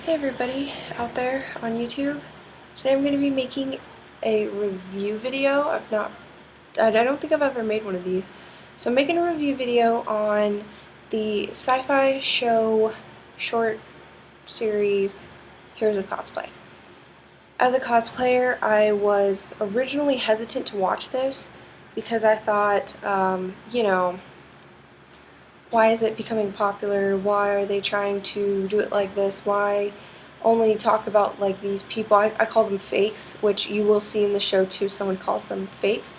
Hey everybody out there on YouTube. Today I'm going to be making a review video. I don't think I've ever made one of these. So I'm making a review video on the sci-fi show short series Heroes of Cosplay. As a cosplayer, I was originally hesitant to watch this because I thought, why is it becoming popular? Why are they trying to do it like this? Why only talk about like these people? I call them fakes, which you will see in the show too. Someone calls them fakes.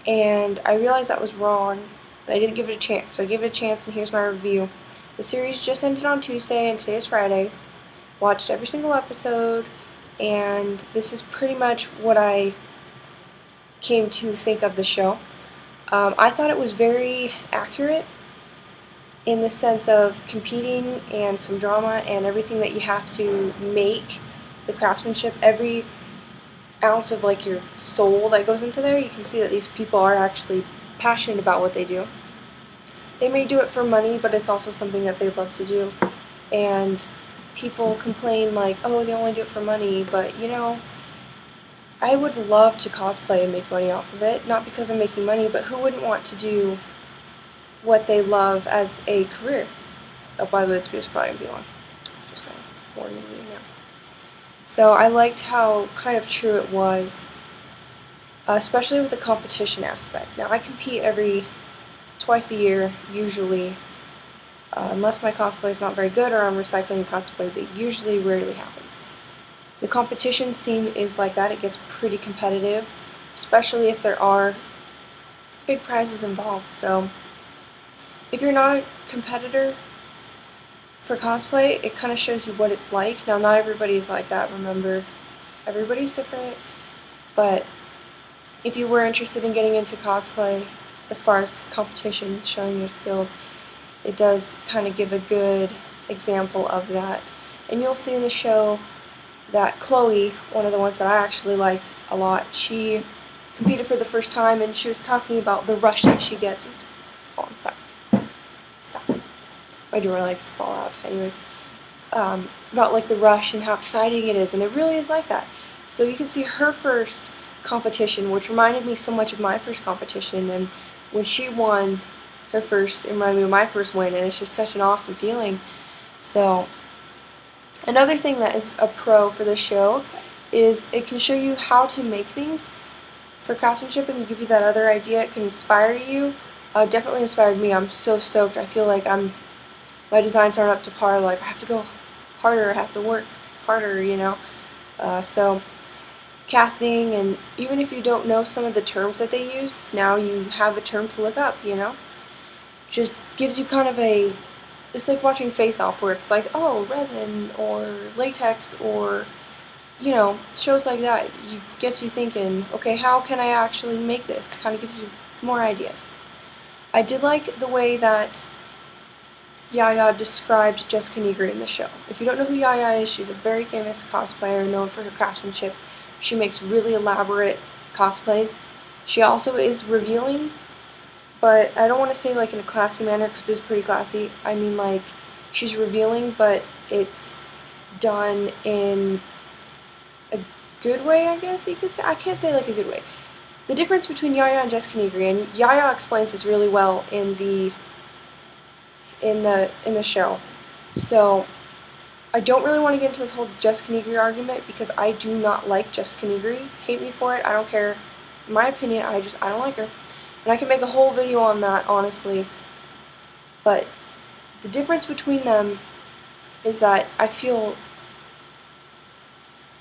And I realized that was wrong, but I didn't give it a chance. So I gave it a chance, and here's my review. The series just ended on Tuesday, and today is Friday. Watched every single episode, and this is pretty much what I came to think of the show. I thought it was very accurate in the sense of competing and some drama and everything that you have to make, the craftsmanship, every ounce of like your soul that goes into there. You can see that these people are actually passionate about what they do. They may do it for money, but it's also something that they love to do. And people complain like, oh, they only do it for money, but you know, I would love to cosplay and make money off of it, not because I'm making money, but who wouldn't want to do what they love as a career? Oh, by the way, this video's probably going to be long. Just saying, warning you now. So I liked how kind of true it was, especially with the competition aspect. Now I compete twice a year, usually, unless my cosplay is not very good or I'm recycling cosplay, that usually rarely happens. The competition scene is like that. It gets pretty competitive, especially if there are big prizes involved. So if you're not a competitor for cosplay, it kind of shows you what it's like. Now, not everybody's like that, remember. Everybody's different. But if you were interested in getting into cosplay, as far as competition, showing your skills, it does kind of give a good example of that. And you'll see in the show that Chloe, one of the ones that I actually liked a lot, she competed for the first time, and she was talking about the rush that she gets. Oops. Oh, I'm sorry. My door likes to fall out. Anyways, about like the rush and how exciting it is, and it really is like that. So you can see her first competition, which reminded me so much of my first competition, and when she won her first, it reminded me of my first win, and it's just such an awesome feeling. So another thing that is a pro for this show is it can show you how to make things for craftsmanship. It can give you that other idea. It can inspire you. Definitely inspired me. I'm so stoked. I feel like my designs aren't up to par, like I have to go harder, I have to work harder, you know. So casting, and even if you don't know some of the terms that they use, now you have a term to look up, you know. Just gives you kind of it's like watching Face Off, where it's like, oh, resin or latex, or you know, shows like that. Gets you thinking, okay, how can I actually make this? Kind of gives you more ideas. I did like the way that Yaya described Jessica Negri in the show. If you don't know who Yaya is, she's a very famous cosplayer known for her craftsmanship. She makes really elaborate cosplays. She also is revealing, but I don't want to say like in a classy manner, because it's pretty classy. I mean, like, she's revealing, but it's done in a good way, I guess you could say. I can't say like a good way. The difference between Yaya and Jessica Negri, and Yaya explains this really well in the show. So I don't really want to get into this whole Jessica Negri argument, because I do not like Jessica Negri. Hate me for it, I don't care. In my opinion, I don't like her. And I can make a whole video on that, honestly. But the difference between them is that I feel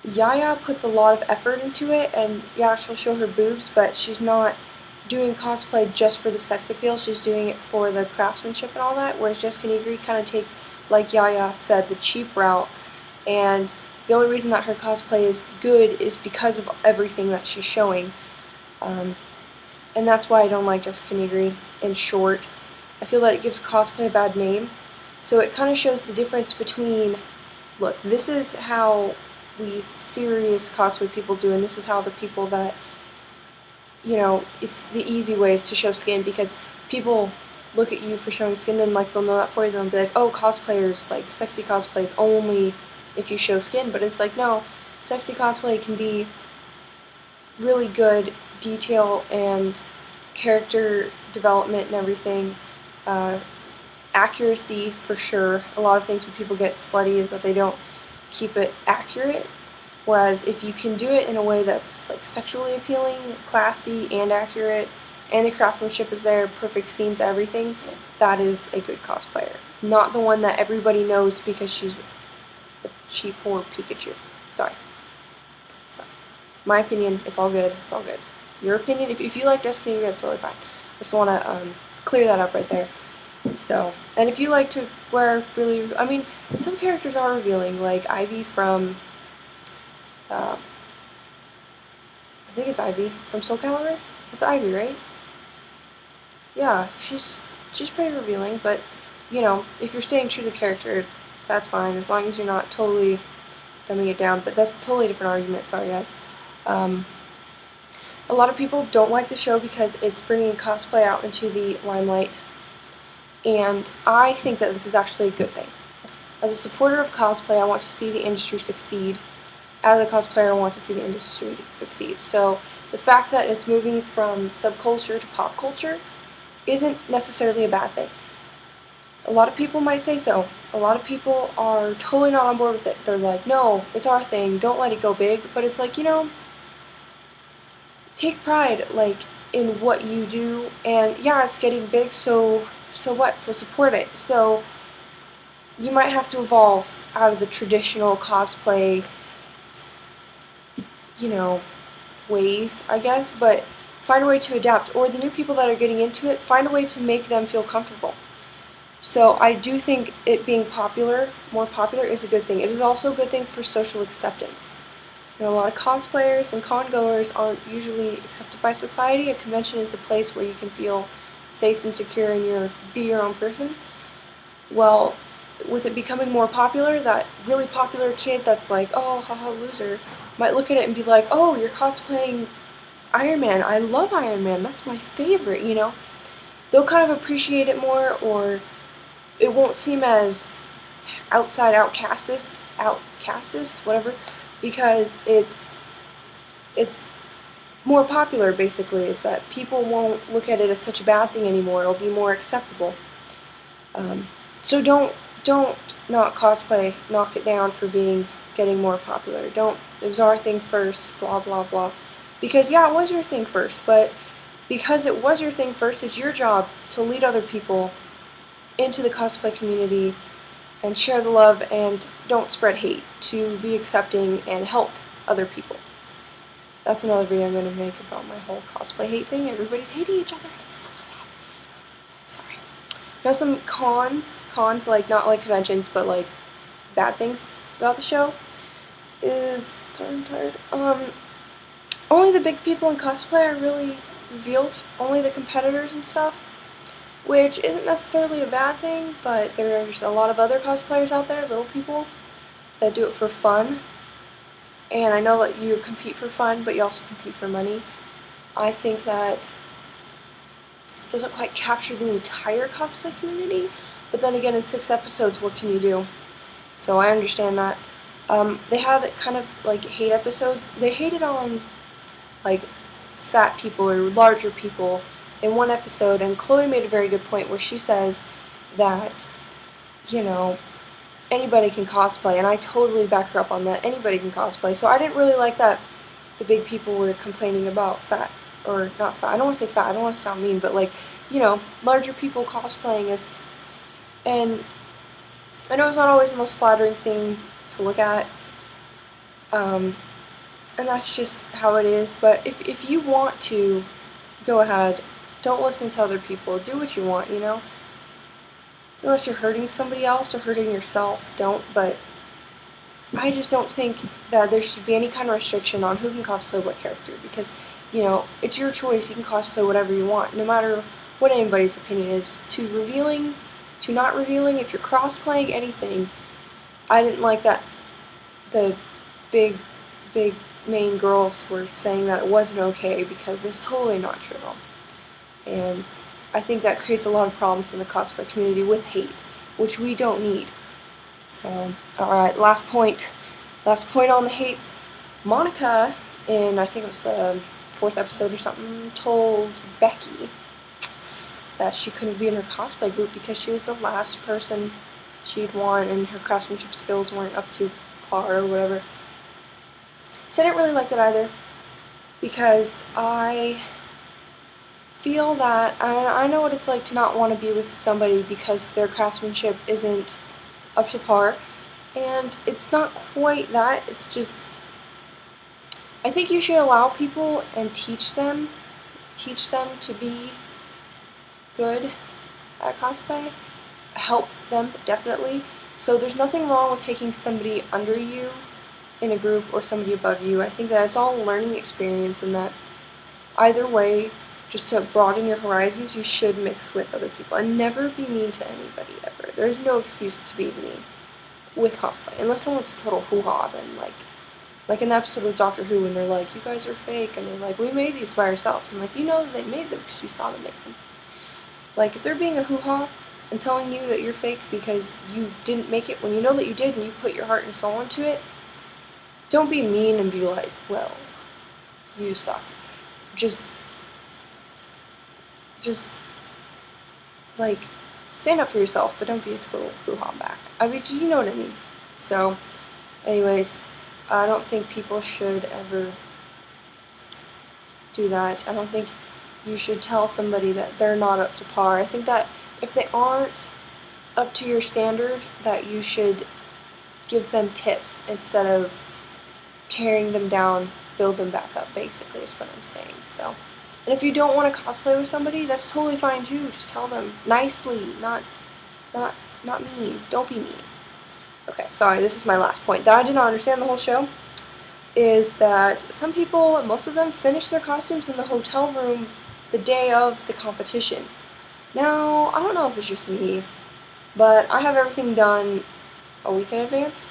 Yaya puts a lot of effort into it, and yeah, she'll show her boobs, but she's not doing cosplay just for the sex appeal. She's doing it for the craftsmanship and all that, whereas Jessica Negri kind of takes, like Yaya said, the cheap route, and the only reason that her cosplay is good is because of everything that she's showing. And that's why I don't like Jessica Negri, in short. I feel that it gives cosplay a bad name. So it kind of shows the difference between, look, this is how we serious cosplay people do, and this is how the people that, you know, it's the easy ways to show skin, because people look at you for showing skin, and like they'll know that for you, and they'll be like, oh, cosplayers, like sexy cosplays only if you show skin, but it's like, no, sexy cosplay can be really good detail and character development and everything. Accuracy, for sure. A lot of things when people get slutty is that they don't keep it accurate. Whereas if you can do it in a way that's like sexually appealing, classy, and accurate, and the craftsmanship is there, perfect seams, everything, that is a good cosplayer. Not the one that everybody knows because she's a cheap whore Pikachu. Sorry. My opinion, it's all good. It's all good. Your opinion, if you like Jessica Newby, that's totally fine. I just want to clear that up right there. So, and if you like to wear really, I mean, some characters are revealing, like Ivy from, I think it's Ivy from Soul Calibur. It's Ivy, right? Yeah, she's pretty revealing, but, you know, if you're staying true to the character, that's fine, as long as you're not totally dumbing it down, but that's a totally different argument, sorry guys. A lot of people don't like the show because it's bringing cosplay out into the limelight, and I think that this is actually a good thing. As a supporter of cosplay, I want to see the industry succeed. As a cosplayer, I want to see the industry succeed. So the fact that it's moving from subculture to pop culture isn't necessarily a bad thing. A lot of people might say so. A lot of people are totally not on board with it. They're like, no, it's our thing, don't let it go big. But it's like, you know, take pride, like, in what you do, and yeah, it's getting big, so what? So support it. So you might have to evolve out of the traditional cosplay, you know, ways, I guess, but find a way to adapt, or the new people that are getting into it, find a way to make them feel comfortable. So I do think it being popular, more popular, is a good thing. It is also a good thing for social acceptance. You know, a lot of cosplayers and con-goers aren't usually accepted by society. A convention is a place where you can feel safe and secure and be your own person. Well, with it becoming more popular, that really popular kid that's like, oh, haha, loser, might look at it and be like, oh, you're cosplaying Iron Man. I love Iron Man. That's my favorite, you know? They'll kind of appreciate it more, or it won't seem as outcastist, whatever, because it's more popular, basically, is that people won't look at it as such a bad thing anymore. It'll be more acceptable. So don't not cosplay, knock it down for getting more popular. It was our thing first, blah blah blah. Because yeah, it was your thing first, but because it was your thing first, it's your job to lead other people into the cosplay community and share the love, and don't spread hate, to be accepting and help other people. That's another video I'm going to make about my whole cosplay hate thing. Everybody's hating each other. Sorry. Now some cons like, not like conventions, but like bad things about the show is, sorry, I'm tired. Only the big people in cosplay are really revealed. Only the competitors and stuff, which isn't necessarily a bad thing, but there's a lot of other cosplayers out there, little people, that do it for fun. And I know that you compete for fun, but you also compete for money. I think that it doesn't quite capture the entire cosplay community, but then again, in 6 episodes, what can you do? So I understand that. They had kind of like hate episodes. They hated on like fat people or larger people in one episode, and Chloe made a very good point where she says that, you know, anybody can cosplay, and I totally back her up on that. Anybody can cosplay. So I didn't really like that the big people were complaining about fat, or not fat. I don't want to say fat. I don't want to sound mean, but like, you know, larger people cosplaying is, and I know it's not always the most flattering thing to look at, and that's just how it is. But if you want to, go ahead. Don't listen to other people. Do what you want, you know? Unless you're hurting somebody else or hurting yourself, don't. But I just don't think that there should be any kind of restriction on who can cosplay what character, because, you know, it's your choice. You can cosplay whatever you want, no matter what anybody's opinion is. To revealing, to not revealing, if you're crossplaying anything, I didn't like that the big main girls were saying that it wasn't okay, because it's totally not true. And I think that creates a lot of problems in the cosplay community with hate, which we don't need. So, alright, last point. Last point on the hates. Monica, in I think it was the 4th episode or something, told Becky that she couldn't be in her cosplay group because she was the last person she'd want and her craftsmanship skills weren't up to par or whatever. So I didn't really like that either, because I feel that I know what it's like to not want to be with somebody because their craftsmanship isn't up to par, and it's not quite that. It's just, I think you should allow people and teach them to be good at cosplay, help them definitely. So there's nothing wrong with taking somebody under you in a group or somebody above you. I think that it's all a learning experience, and that either way, just to broaden your horizons, you should mix with other people and never be mean to anybody ever. There's no excuse to be mean with cosplay, unless someone's a total hoo-ha. Then like in the episode of Doctor Who, when they're like, you guys are fake, and they're like, we made these by ourselves. And like, you know that they made them because you saw them make them. Like, if they're being a hoo-ha and telling you that you're fake because you didn't make it when you know that you did and you put your heart and soul into it, don't be mean and be like, well, you suck. Just like, stand up for yourself, but don't be a total hoo-ha back. I mean, you know what I mean. So, anyways, I don't think people should ever do that. I don't think you should tell somebody that they're not up to par. I think that if they aren't up to your standard, that you should give them tips instead of tearing them down, build them back up, basically, is what I'm saying. So, and if you don't want to cosplay with somebody, that's totally fine too. Just tell them nicely, not mean. Don't be mean. Okay, sorry, this is my last point. That I did not understand the whole show is that some people, most of them, finish their costumes in the hotel room the day of the competition. Now, I don't know if it's just me, but I have everything done a week in advance.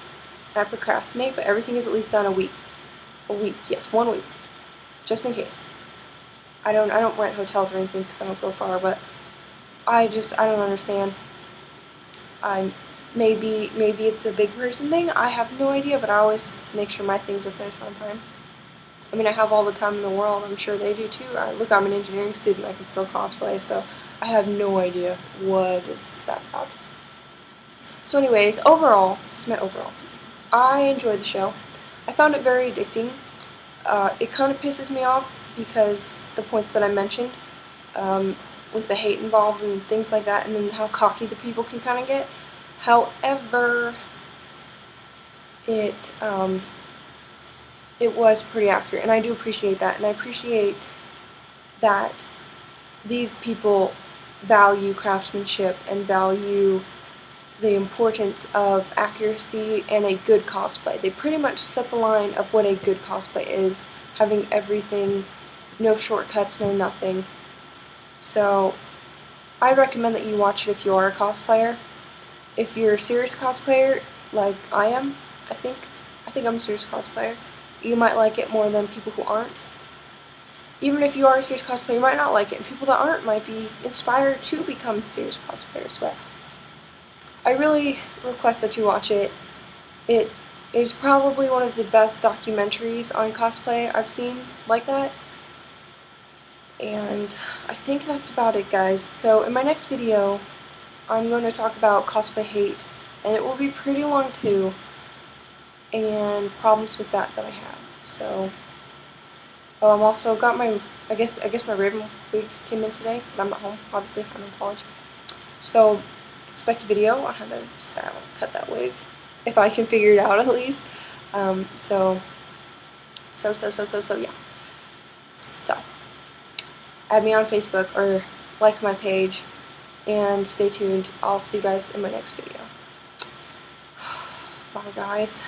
I procrastinate, but everything is at least done a week. A week, yes, 1 week, just in case. I don't rent hotels or anything because I don't go far, but I don't understand. Maybe it's a big person thing. I have no idea, but I always make sure my things are finished on time. I mean, I have all the time in the world. I'm sure they do too. Look, I'm an engineering student. I can still cosplay, so I have no idea what is that about. So anyways, overall, this is my overall. I enjoyed the show. I found it very addicting. It kind of pisses me off because the points that I mentioned, with the hate involved and things like that, and then how cocky the people can kind of get. However, it was pretty accurate, and I do appreciate that, and I appreciate that these people value craftsmanship and value the importance of accuracy and a good cosplay. They pretty much set the line of what a good cosplay is, having everything, no shortcuts, no nothing. So, I recommend that you watch it if you are a cosplayer. If you're a serious cosplayer, like I am, I think I'm a serious cosplayer, you might like it more than people who aren't. Even if you are a serious cosplayer, you might not like it, and people that aren't might be inspired to become serious cosplayers. But I really request that you watch it. It is probably one of the best documentaries on cosplay I've seen like that. And I think that's about it, guys. So in my next video, I'm going to talk about cosplay hate, and it will be pretty long too, and problems with that I have. So, I'm also got my, I guess my Raven wig came in today, but I'm at home, obviously, I'm in college. So, expect a video on how to style and cut that wig, if I can figure it out at least. Yeah. So, add me on Facebook or like my page, and stay tuned. I'll see you guys in my next video. Bye, guys.